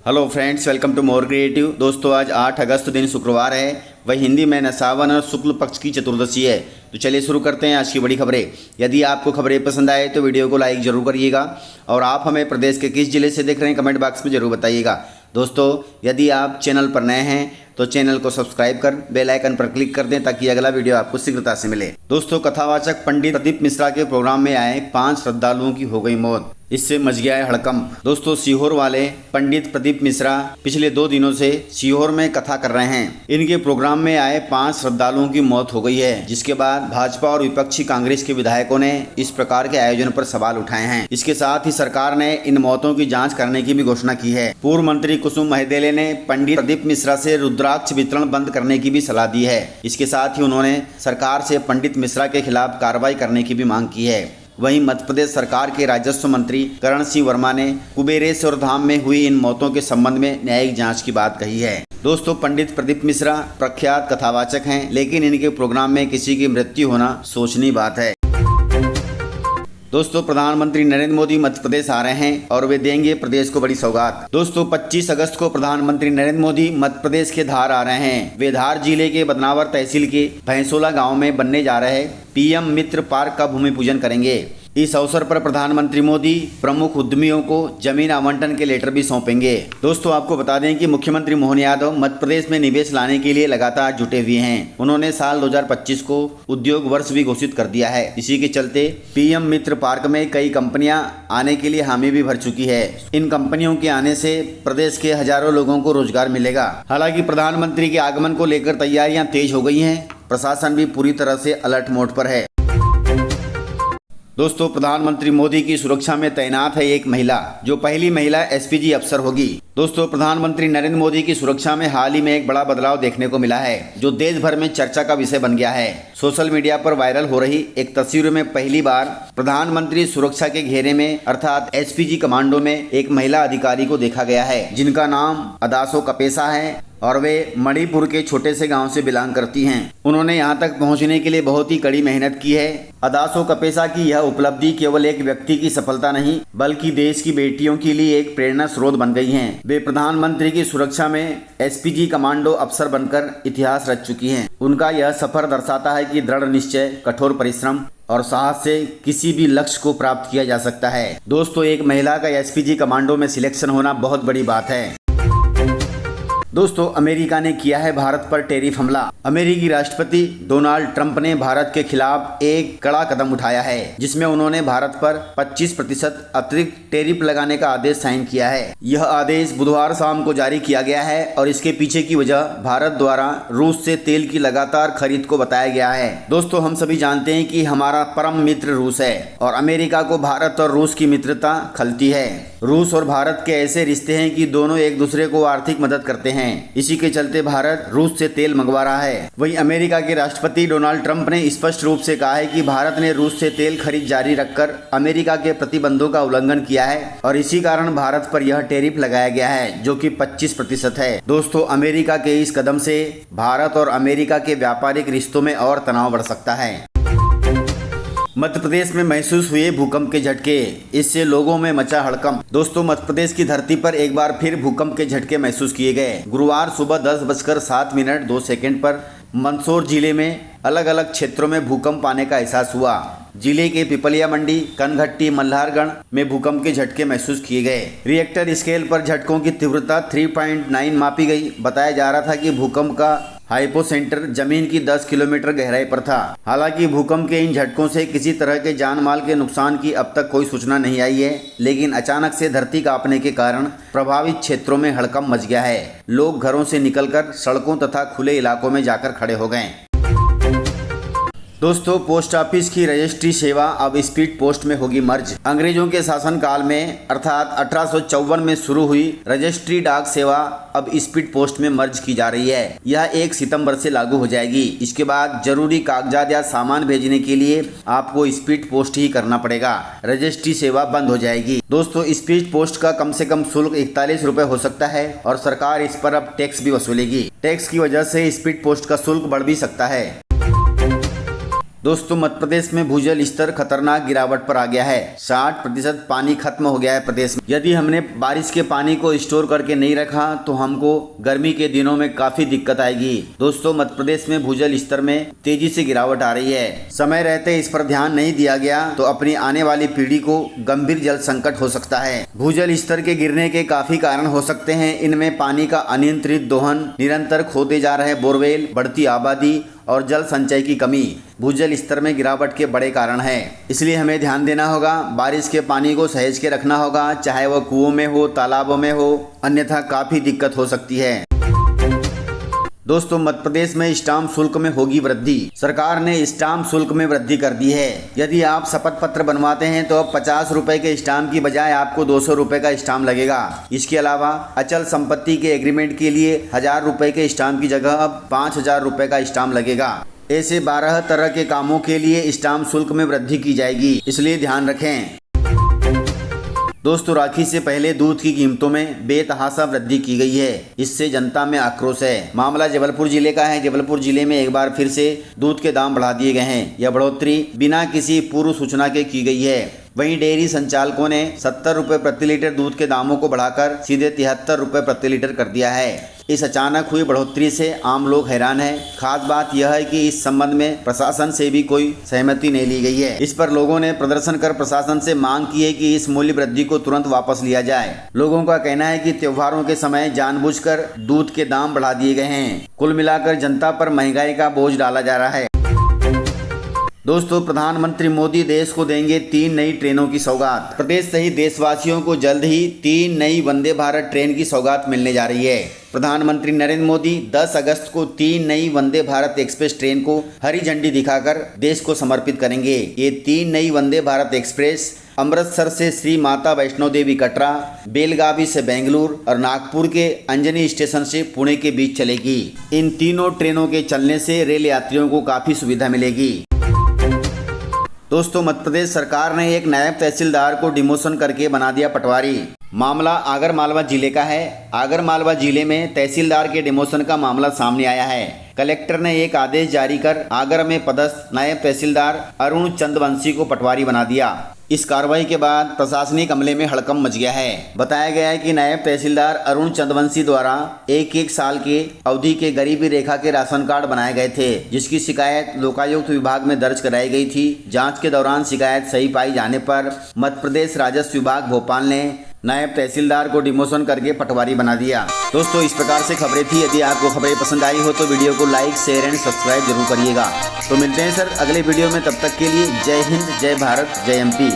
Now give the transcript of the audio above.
Hello friends, welcome to more creative. दोस्तों, आज 8 अगस्त दिन शुक्रवार है, वही हिंदी में सावन और शुक्ल पक्ष की चतुर्दशी है। तो चलिए शुरू करते हैं आज की बड़ी खबरें। यदि आपको खबरें पसंद आए तो वीडियो को लाइक जरूर करिएगा और आप हमें प्रदेश के किस जिले से देख रहे हैं कमेंट बॉक्स में जरूर बताइएगा। दोस्तों, यदि आप चैनल पर नए हैं तो चैनल को सब्सक्राइब कर बेल आइकन पर क्लिक कर दें ताकि अगला वीडियो आपको शीघ्रता से मिले। दोस्तों, कथावाचक पंडित प्रदीप मिश्रा के प्रोग्राम में आए 5 श्रद्धालुओं की हो गई मौत, इससे मच गया है हड़कंप। दोस्तों, सीहोर वाले पंडित प्रदीप मिश्रा पिछले 2 दिनों से सीहोर में कथा कर रहे हैं। इनके प्रोग्राम में आए 5 श्रद्धालुओं की मौत हो गई है, जिसके बाद भाजपा और विपक्षी कांग्रेस के विधायकों ने इस प्रकार के आयोजन पर सवाल उठाए हैं। इसके साथ ही सरकार ने इन मौतों की जाँच करने की भी घोषणा की है। पूर्व मंत्री कुसुम महदेले ने पंडित प्रदीप मिश्रा से रुद्राक्ष वितरण बंद करने की भी सलाह दी है। इसके साथ ही उन्होंने सरकार से पंडित मिश्रा के खिलाफ कार्रवाई करने की भी मांग की है। वहीं मध्य प्रदेश सरकार के राजस्व मंत्री करण सिंह वर्मा ने कुबेरेश्वर धाम में हुई इन मौतों के संबंध में न्यायिक जांच की बात कही है। दोस्तों, पंडित प्रदीप मिश्रा प्रख्यात कथावाचक हैं, लेकिन इनके प्रोग्राम में किसी की मृत्यु होना सोचनीय बात है। दोस्तों, प्रधानमंत्री नरेंद्र मोदी मध्य प्रदेश आ रहे हैं और वे देंगे प्रदेश को बड़ी सौगात। दोस्तों, 25 अगस्त को प्रधानमंत्री नरेंद्र मोदी मध्य प्रदेश के धार आ रहे हैं। वे धार जिले के बदनावर तहसील के भैंसोला गांव में बनने जा रहे पीएम मित्र पार्क का भूमि पूजन करेंगे। इस अवसर पर प्रधानमंत्री मोदी प्रमुख उद्यमियों को जमीन आवंटन के लेटर भी सौंपेंगे। दोस्तों, आपको बता दें कि मुख्यमंत्री मोहन यादव मध्य प्रदेश में निवेश लाने के लिए लगातार जुटे हुए हैं। उन्होंने साल 2025 को उद्योग वर्ष भी घोषित कर दिया है। इसी के चलते पीएम मित्र पार्क में कई कंपनियां आने के लिए हामी भी भर चुकी है। इन कंपनियों के आने से प्रदेश के हजारों लोगों को रोजगार मिलेगा। हालांकि प्रधानमंत्री के आगमन को लेकर तैयारियां तेज हो गई हैं। प्रशासन भी पूरी तरह से अलर्ट मोड पर है। दोस्तों, प्रधानमंत्री मोदी की सुरक्षा में तैनात है एक महिला, जो पहली महिला एसपीजी अफसर होगी। दोस्तों, प्रधानमंत्री नरेंद्र मोदी की सुरक्षा में हाल ही में एक बड़ा बदलाव देखने को मिला है, जो देश भर में चर्चा का विषय बन गया है। सोशल मीडिया पर वायरल हो रही एक तस्वीर में पहली बार प्रधानमंत्री सुरक्षा के घेरे में अर्थात एसपीजी कमांडो में एक महिला अधिकारी को देखा गया है, जिनका नाम अदासो कपेसा है और वे मणिपुर के छोटे से गांव से बिलोंग करती हैं। उन्होंने यहां तक पहुंचने के लिए बहुत ही कड़ी मेहनत की है। अदासो कपेसा की यह उपलब्धि केवल एक व्यक्ति की सफलता नहीं, बल्कि देश की बेटियों के लिए एक प्रेरणा स्रोत बन गई हैं। वे प्रधानमंत्री की सुरक्षा में एसपीजी कमांडो अफसर बनकर इतिहास रच चुकी हैं। उनका यह सफर दर्शाता है कि दृढ़ निश्चय, कठोर परिश्रम और साहस से किसी भी लक्ष्य को प्राप्त किया जा सकता है। दोस्तों, एक महिला का एसपीजी कमांडो में सिलेक्शन होना बहुत बड़ी बात है। दोस्तों, अमेरिका ने किया है भारत पर टैरिफ हमला। अमेरिकी राष्ट्रपति डोनाल्ड ट्रंप ने भारत के खिलाफ एक कड़ा कदम उठाया है, जिसमें उन्होंने भारत पर 25% अतिरिक्त टैरिफ लगाने का आदेश साइन किया है। यह आदेश बुधवार शाम को जारी किया गया है और इसके पीछे की वजह भारत द्वारा रूस से तेल की लगातार खरीद को बताया गया है। दोस्तों, हम सभी जानते हैं कि हमारा परम मित्र रूस है और अमेरिका को भारत और रूस की मित्रता खलती है। रूस और भारत के ऐसे रिश्ते हैं कि दोनों एक दूसरे को आर्थिक मदद करते हैं। इसी के चलते भारत रूस से तेल मंगवा रहा है। वहीं अमेरिका के राष्ट्रपति डोनाल्ड ट्रंप ने स्पष्ट रूप से कहा है कि भारत ने रूस से तेल खरीद जारी रखकर अमेरिका के प्रतिबंधों का उल्लंघन किया है और इसी कारण भारत पर यह टैरिफ लगाया गया है, जो कि 25% है। दोस्तों, अमेरिका के इस कदम से भारत और अमेरिका के व्यापारिक रिश्तों में और तनाव बढ़ सकता है। मध्य प्रदेश में महसूस हुए भूकंप के झटके, इससे लोगों में मचा हड़कंप। दोस्तों, मध्य प्रदेश की धरती पर एक बार फिर भूकंप के झटके महसूस किए गए। गुरुवार सुबह 10:07 पर मंदसौर जिले में अलग अलग क्षेत्रों में भूकंप आने का एहसास हुआ। जिले के पिपलिया मंडी, कनघट्टी, मल्हारगढ़ में भूकंप के झटके महसूस किए गए। रिएक्टर स्केल पर झटकों की तीव्रता 3.9 मापी गई। बताया जा रहा था कि भूकंप का हाइपो सेंटर जमीन की 10 किलोमीटर गहराई पर था। हालांकि भूकंप के इन झटकों से किसी तरह के जान माल के नुकसान की अब तक कोई सूचना नहीं आई है, लेकिन अचानक से धरती कांपने के कारण प्रभावित क्षेत्रों में हड़कंप मच गया है। लोग घरों से निकलकर सड़कों तथा खुले इलाकों में जाकर खड़े हो गए। दोस्तों, पोस्ट ऑफिस की रजिस्ट्री सेवा अब स्पीड पोस्ट में होगी मर्ज। अंग्रेजों के शासनकाल में अर्थात 1854 में शुरू हुई रजिस्ट्री डाक सेवा अब स्पीड पोस्ट में मर्ज की जा रही है। यह 1 सितंबर से लागू हो जाएगी। इसके बाद जरूरी कागजात या सामान भेजने के लिए आपको स्पीड पोस्ट ही करना पड़ेगा। रजिस्ट्री सेवा बंद हो जाएगी। दोस्तों, स्पीड पोस्ट का कम से कम शुल्क 41 रुपए हो सकता है और सरकार इस पर अब टैक्स भी वसूलेगी। टैक्स की वजह से स्पीड पोस्ट का शुल्क बढ़ भी सकता है। दोस्तों मध्य प्रदेश में भूजल स्तर खतरनाक गिरावट पर आ गया है। 60% पानी खत्म हो गया है प्रदेश में। यदि हमने बारिश के पानी को स्टोर करके नहीं रखा तो हमको गर्मी के दिनों में काफी दिक्कत आएगी। दोस्तों मध्य प्रदेश में भूजल स्तर में तेजी से गिरावट आ रही है। समय रहते इस पर ध्यान नहीं दिया गया तो अपनी आने वाली पीढ़ी को गंभीर जल संकट हो सकता है। भूजल स्तर के गिरने के काफी कारण हो सकते हैं। इनमें पानी का अनियंत्रित दोहन, निरंतर खोदे जा रहे बोरवेल, बढ़ती आबादी और जल संचय की कमी भूजल स्तर में गिरावट के बड़े कारण हैं। इसलिए हमें ध्यान देना होगा, बारिश के पानी को सहेज के रखना होगा, चाहे वह कुओं में हो, तालाबों में हो, अन्यथा काफी दिक्कत हो सकती है। दोस्तों मध्य प्रदेश में स्टाम्प शुल्क में होगी वृद्धि। सरकार ने स्टाम्प शुल्क में वृद्धि कर दी है। यदि आप शपथ पत्र बनवाते हैं तो अब 50 रुपए के स्टाम्प की बजाय आपको 200 रुपए का स्टाम्प लगेगा। इसके अलावा अचल संपत्ति के एग्रीमेंट के लिए 1000 रुपए के स्टाम्प की जगह अब 5000 रुपए का स्टाम्प लगेगा। ऐसे 12 तरह के कामों के लिए स्टाम्प शुल्क में वृद्धि की जाएगी, इसलिए ध्यान रखें। दोस्तों राखी से पहले दूध की कीमतों में बेतहाशा वृद्धि की गई है। इससे जनता में आक्रोश है। मामला जबलपुर जिले का है। जबलपुर जिले में एक बार फिर से दूध के दाम बढ़ा दिए गए हैं। यह बढ़ोतरी बिना किसी पूर्व सूचना के की गई है। वहीं डेयरी संचालकों ने 70 रुपए प्रति लीटर दूध के दामों को बढ़ाकर सीधे 73 रुपए प्रति लीटर कर दिया है। इस अचानक हुई बढ़ोतरी से आम लोग हैरान हैं। खास बात यह है कि इस संबंध में प्रशासन से भी कोई सहमति नहीं ली गई है। इस पर लोगों ने प्रदर्शन कर प्रशासन से मांग की है कि इस मूल्य वृद्धि को तुरंत वापस लिया जाए। लोगों का कहना है कि त्योहारों के समय जानबूझकर दूध के दाम बढ़ा दिए गए हैं। कुल मिलाकर जनता पर महंगाई का बोझ डाला जा रहा है। दोस्तों प्रधानमंत्री मोदी देश को देंगे 3 नई ट्रेनों की सौगात। प्रदेश सहित देशवासियों को जल्द ही 3 नई वंदे भारत ट्रेन की सौगात मिलने जा रही है। प्रधानमंत्री नरेंद्र मोदी 10 अगस्त को 3 नई वंदे भारत एक्सप्रेस ट्रेन को हरी झंडी दिखाकर देश को समर्पित करेंगे। ये 3 नई वंदे भारत एक्सप्रेस अमृतसर से श्री माता वैष्णो देवी कटरा, बेलगावी से बेंगलुरु और नागपुर के अंजनी स्टेशन से पुणे के बीच चलेगी। इन तीनों ट्रेनों के चलने से रेल यात्रियों को काफी सुविधा मिलेगी। दोस्तों मध्य प्रदेश सरकार ने एक नायब तहसीलदार को डिमोशन करके बना दिया पटवारी। मामला आगर मालवा जिले का है। आगर मालवा जिले में तहसीलदार के डिमोशन का मामला सामने आया है। कलेक्टर ने एक आदेश जारी कर आगर में पदस्थ नायब तहसीलदार अरुण चंद्रवंशी को पटवारी बना दिया। इस कार्रवाई के बाद प्रशासनिक अमले में हड़कंप मच गया है। बताया गया है कि नायब तहसीलदार अरुण चंद्रवंशी द्वारा एक साल के अवधि के गरीबी रेखा के राशन कार्ड बनाए गए थे, जिसकी शिकायत लोकायुक्त विभाग में दर्ज कराई गई थी। जांच के दौरान शिकायत सही पाई जाने पर मध्य प्रदेश राजस्व विभाग भोपाल ने नायब तहसीलदार को डिमोशन करके पटवारी बना दिया। दोस्तों इस प्रकार से खबरें थी। यदि आपको खबरें पसंद आई हो तो वीडियो को लाइक, शेयर एंड सब्सक्राइब जरूर करिएगा। तो मिलते हैं सर अगले वीडियो में, तब तक के लिए जय हिंद, जय भारत, जय एमपी।